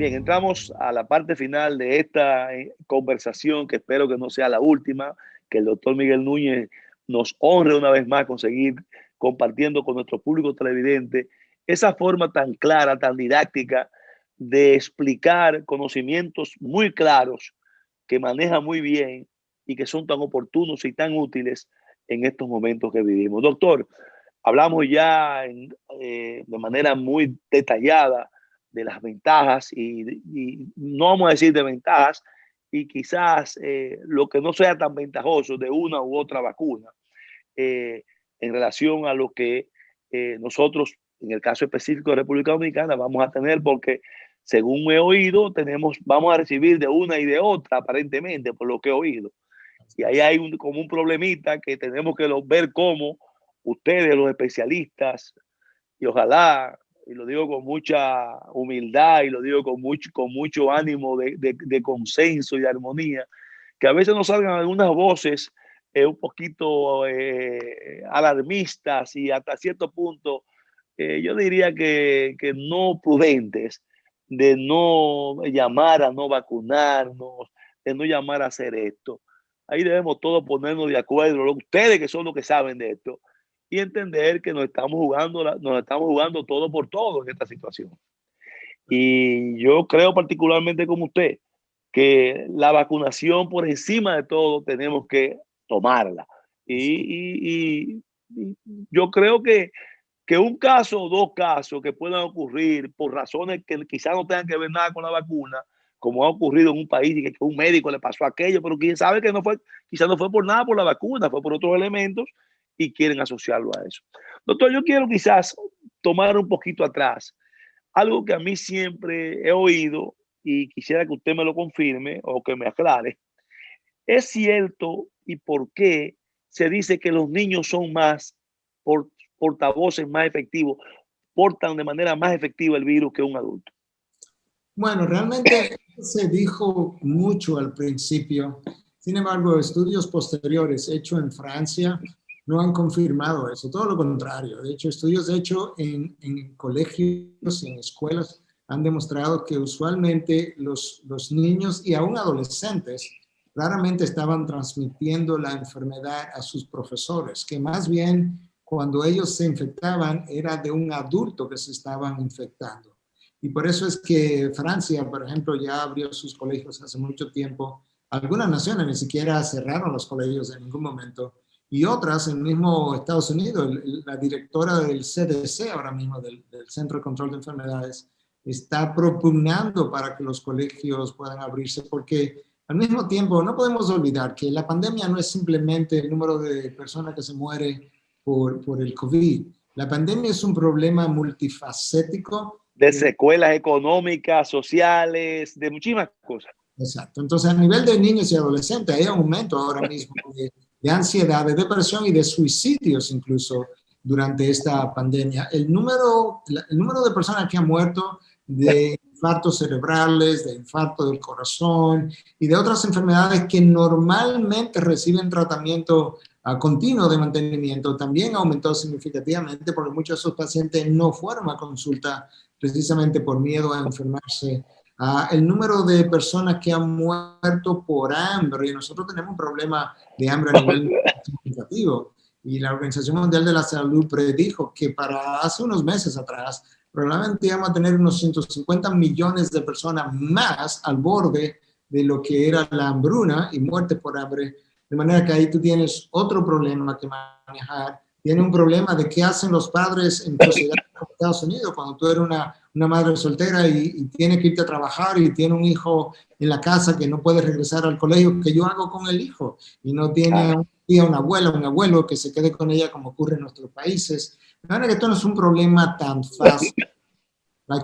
Bien, entramos a la parte final de esta conversación, que espero que no sea la última, que el doctor Miguel Núñez nos honre una vez más con seguir compartiendo con nuestro público televidente esa forma tan clara, tan didáctica de explicar conocimientos muy claros que maneja muy bien y que son tan oportunos y tan útiles en estos momentos que vivimos. Doctor, hablamos ya de manera muy detallada de las ventajas y no vamos a decir de ventajas y quizás lo que no sea tan ventajoso de una u otra vacuna eh, en relación a lo que nosotros, en el caso específico de República Dominicana, vamos a tener, porque según he oído, vamos a recibir de una y de otra, aparentemente, por lo que he oído. Y ahí hay como un problemita que tenemos que ver cómo ustedes, los especialistas, y ojalá, y lo digo con mucha humildad y lo digo con mucho ánimo de consenso y de armonía, que a veces nos salgan algunas voces un poquito alarmistas y hasta cierto punto, yo diría que no prudentes, de no llamar a no vacunarnos, de no llamar a hacer esto. Ahí debemos todos ponernos de acuerdo, ustedes que son los que saben de esto, y entender que nos estamos jugando todo por todo en esta situación. Y yo creo particularmente como usted, que la vacunación por encima de todo tenemos que tomarla. Y yo creo que un caso o dos casos que puedan ocurrir por razones que quizás no tengan que ver nada con la vacuna, como ha ocurrido en un país y que a un médico le pasó aquello, pero quién sabe que no fue, quizás no fue por nada por la vacuna, fue por otros elementos y quieren asociarlo a eso. Doctor, yo quiero quizás tomar un poquito atrás algo que a mí siempre he oído y quisiera que usted me lo confirme o que me aclare. ¿Es cierto y por qué se dice que los niños son más portavoces más efectivos, portan de manera más efectiva el virus que un adulto? Bueno, realmente se dijo mucho al principio. Sin embargo, estudios posteriores hechos en Francia no han confirmado eso, todo lo contrario. De hecho, estudios hechos en colegios, en escuelas, han demostrado que usualmente los niños y aún adolescentes raramente estaban transmitiendo la enfermedad a sus profesores, que más bien cuando ellos se infectaban era de un adulto que se estaban infectando. Y por eso es que Francia, por ejemplo, ya abrió sus colegios hace mucho tiempo. Algunas naciones ni siquiera cerraron los colegios en ningún momento. Y otras, el mismo Estados Unidos, la directora del CDC ahora mismo, del Centro de Control de Enfermedades, está propugnando para que los colegios puedan abrirse, porque al mismo tiempo no podemos olvidar que la pandemia no es simplemente el número de personas que se mueren por el COVID. La pandemia es un problema multifacético. De secuelas económicas, sociales, de muchísimas cosas. Exacto. Entonces, a nivel de niños y adolescentes, hay un aumento ahora mismo de ansiedad, de depresión y de suicidios incluso durante esta pandemia. El número de personas que han muerto de infartos cerebrales, de infarto del corazón y de otras enfermedades que normalmente reciben tratamiento continuo de mantenimiento también aumentó significativamente porque muchos de esos pacientes no fueron a consulta precisamente por miedo a enfermarse. El número de personas que han muerto por hambre, nosotros tenemos un problema de hambre a nivel significativo y la Organización Mundial de la Salud predijo que para hace unos meses atrás probablemente íbamos a tener unos 150 millones de personas más al borde de lo que era la hambruna y muerte por hambre, de manera que ahí tú tienes otro problema que manejar. Tiene un problema de qué hacen los padres en sociedades como Estados Unidos cuando tú eres una madre soltera y tiene que irte a trabajar y tiene un hijo en la casa que no puede regresar al colegio, que yo hago con el hijo y no tiene un tía, una abuela, un abuelo que se quede con ella como ocurre en nuestros países. De manera que esto no es un problema tan fácil.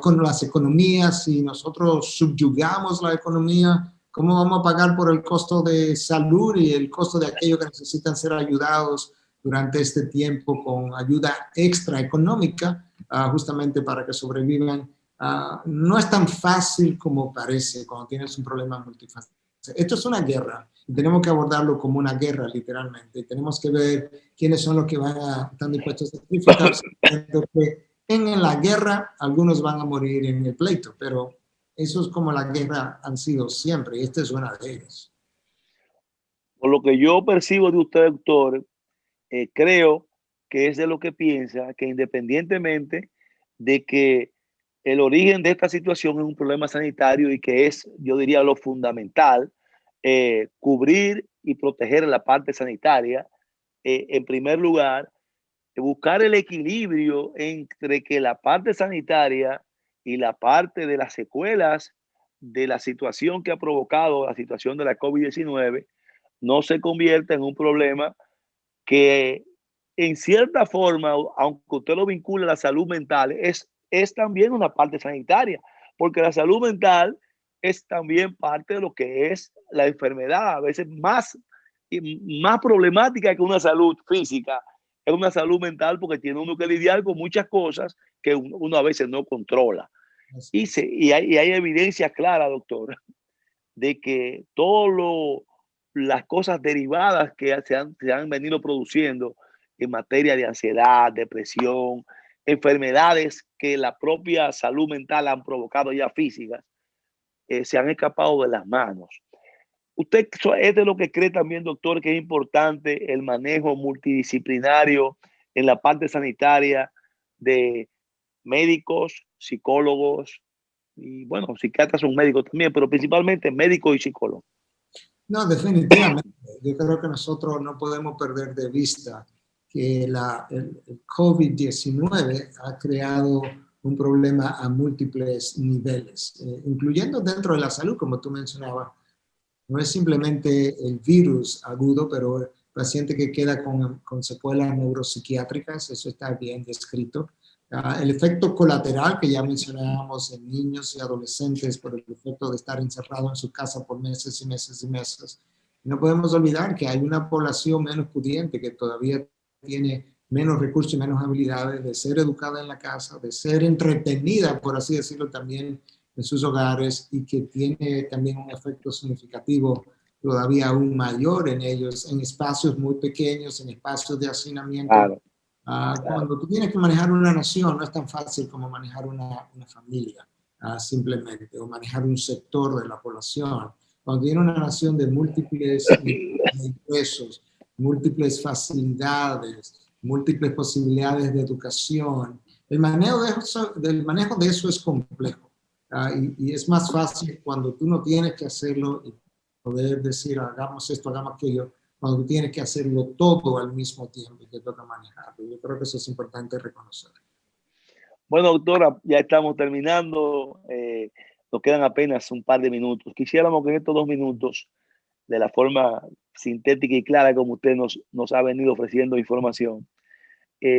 Con las economías, si nosotros subyugamos la economía, ¿cómo vamos a pagar por el costo de salud y el costo de aquellos que necesitan ser ayudados durante este tiempo con ayuda extra económica, justamente para que sobrevivan? No es tan fácil como parece cuando tienes un problema multifacético. Esto es una guerra y tenemos que abordarlo como una guerra, literalmente. Tenemos que ver quiénes son los que están dispuestos a sacrificarse. En la guerra, algunos van a morir en el pleito, pero eso es como la guerra han sido siempre, y esta es una de ellas. Por lo que yo percibo de usted, doctor, creo que es de lo que piensa, que independientemente de que el origen de esta situación es un problema sanitario y que es, yo diría, lo fundamental, cubrir y proteger la parte sanitaria, en primer lugar, buscar el equilibrio entre que la parte sanitaria y la parte de las secuelas de la situación que ha provocado la situación de la COVID-19 no se convierta en un problema que en cierta forma, aunque usted lo vincule a la salud mental, es también una parte sanitaria, porque la salud mental es también parte de lo que es la enfermedad, a veces más problemática que una salud física, es una salud mental porque tiene uno que lidiar con muchas cosas que uno a veces no controla. Y hay evidencia clara, doctor, de que todas las cosas derivadas que se han venido produciendo en materia de ansiedad, depresión, enfermedades que la propia salud mental han provocado ya físicas, se han escapado de las manos. ¿Usted es de lo que cree también, doctor, que es importante el manejo multidisciplinario en la parte sanitaria de médicos, psicólogos y, bueno, psiquiatras son médicos también, pero principalmente médicos y psicólogos? No, definitivamente. Yo creo que nosotros no podemos perder de vista que el COVID-19 ha creado un problema a múltiples niveles, incluyendo dentro de la salud, como tú mencionabas. No es simplemente el virus agudo, pero el paciente que queda con secuelas neuropsiquiátricas, eso está bien descrito. El efecto colateral que ya mencionábamos en niños y adolescentes por el efecto de estar encerrado en su casa por meses y meses y meses. No podemos olvidar que hay una población menos pudiente que todavía tiene menos recursos y menos habilidades de ser educada en la casa, de ser entretenida, por así decirlo, también en sus hogares, y que tiene también un efecto significativo todavía aún mayor en ellos, en espacios muy pequeños, en espacios de hacinamiento. Claro. Cuando tú tienes que manejar una nación, no es tan fácil como manejar una familia, simplemente, o manejar un sector de la población. Cuando tienes una nación de múltiples ingresos, múltiples facilidades, múltiples posibilidades de educación, el manejo de eso es complejo. Y es más fácil cuando tú no tienes que hacerlo y poder decir, hagamos esto, hagamos aquello, cuando tú tienes que hacerlo todo al mismo tiempo y te toca manejarlo. Yo creo que eso es importante reconocer. Bueno, doctora, ya estamos terminando. Nos quedan apenas un par de minutos. Quisiéramos que en estos 2 minutos, de la forma sintética y clara como usted nos ha venido ofreciendo información,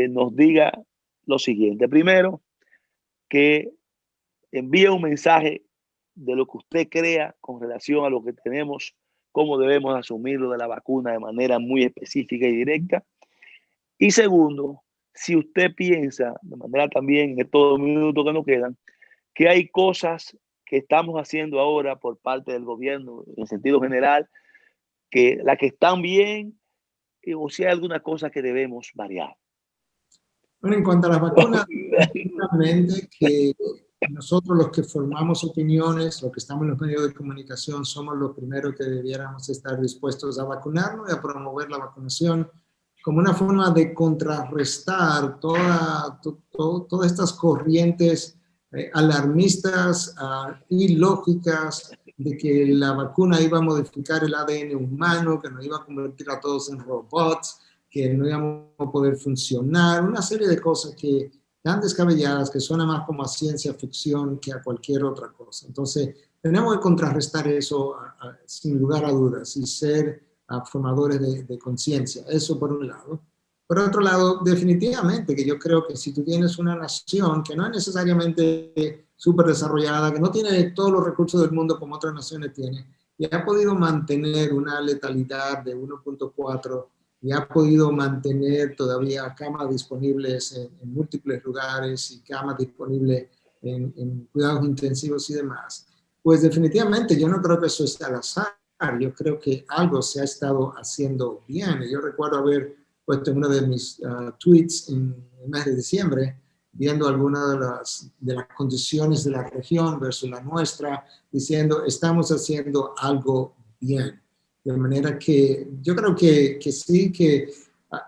nos diga lo siguiente. Primero, que envíe un mensaje de lo que usted crea con relación a lo que tenemos, cómo debemos asumirlo de la vacuna de manera muy específica y directa. Y segundo, si usted piensa, de manera también en estos 2 minutos que nos quedan, que hay cosas que estamos haciendo ahora por parte del gobierno, en sentido general, que las que están bien, o si hay alguna cosa que debemos variar. Bueno, en cuanto a las vacunas, definitivamente que nosotros los que formamos opiniones, los que estamos en los medios de comunicación, somos los primeros que debiéramos estar dispuestos a vacunarnos y a promover la vacunación como una forma de contrarrestar todas estas corrientes alarmistas, ilógicas, de que la vacuna iba a modificar el ADN humano, que nos iba a convertir a todos en robots, que no íbamos a poder funcionar, una serie de cosas que tan descabelladas que suena más como a ciencia ficción que a cualquier otra cosa. Entonces, tenemos que contrarrestar eso sin lugar a dudas y ser formadores de conciencia. Eso por un lado. Por otro lado, definitivamente que yo creo que si tú tienes una nación que no es necesariamente súper desarrollada, que no tiene todos los recursos del mundo como otras naciones tienen, y ha podido mantener una letalidad de 1.4, y ha podido mantener todavía camas disponibles en múltiples lugares y camas disponibles en cuidados intensivos y demás, pues definitivamente yo no creo que eso esté al azar. Yo creo que algo se ha estado haciendo bien. Yo recuerdo haber puesto en uno de mis tweets en el mes de diciembre viendo algunas de las condiciones de la región versus la nuestra, diciendo, estamos haciendo algo bien. De manera que yo creo que sí, que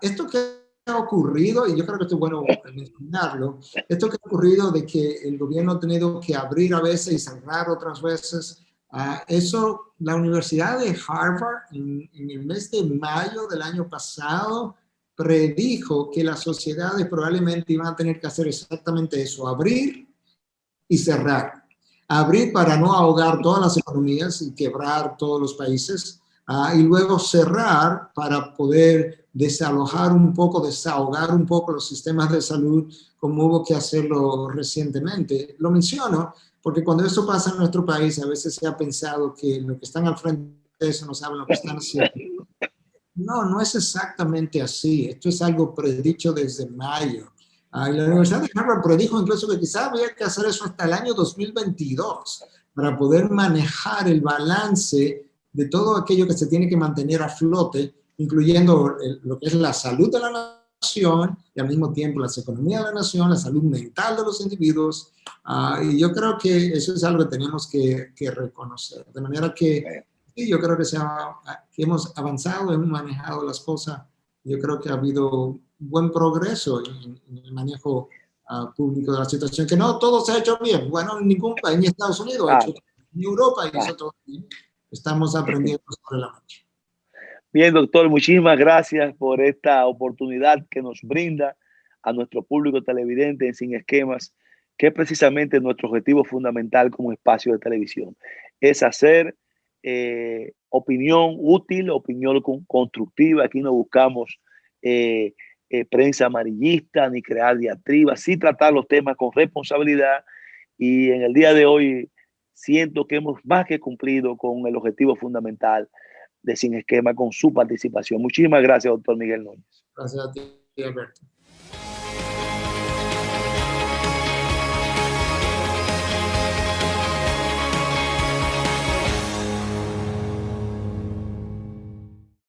esto que ha ocurrido, y yo creo que esto es bueno mencionarlo, esto que ha ocurrido de que el gobierno ha tenido que abrir a veces y cerrar otras veces, eso, la Universidad de Harvard en el mes de mayo del año pasado predijo que las sociedades probablemente iban a tener que hacer exactamente eso, abrir y cerrar. Abrir para no ahogar todas las economías y quebrar todos los países, y luego cerrar para poder desalojar un poco, desahogar un poco los sistemas de salud, como hubo que hacerlo recientemente. Lo menciono porque cuando eso pasa en nuestro país, a veces se ha pensado que los que están al frente de eso no saben lo que están haciendo. No, no es exactamente así. Esto es algo predicho desde mayo. La Universidad de Harvard predijo incluso que quizá había que hacer eso hasta el año 2022 para poder manejar el balance de todo aquello que se tiene que mantener a flote, incluyendo lo que es la salud de la nación y al mismo tiempo la economía de la nación, la salud mental de los individuos. Y yo creo que eso es algo que tenemos que reconocer. De manera que sí, yo creo que hemos avanzado, hemos manejado las cosas. Yo creo que ha habido buen progreso en el manejo público de la situación, que no todo se ha hecho bien. Bueno, en ningún país, ni Estados Unidos ha hecho, ni Europa hizo todo bien. Estamos aprendiendo sobre la marcha. Bien, doctor, muchísimas gracias por esta oportunidad que nos brinda a nuestro público televidente en Sin Esquemas, que es precisamente nuestro objetivo fundamental como espacio de televisión, es hacer opinión útil, opinión constructiva. Aquí no buscamos prensa amarillista ni crear diatribas, sí tratar los temas con responsabilidad, y en el día de hoy siento que hemos más que cumplido con el objetivo fundamental de Sin Esquema con su participación. Muchísimas gracias, doctor Miguel Núñez. Gracias a ti, Alberto.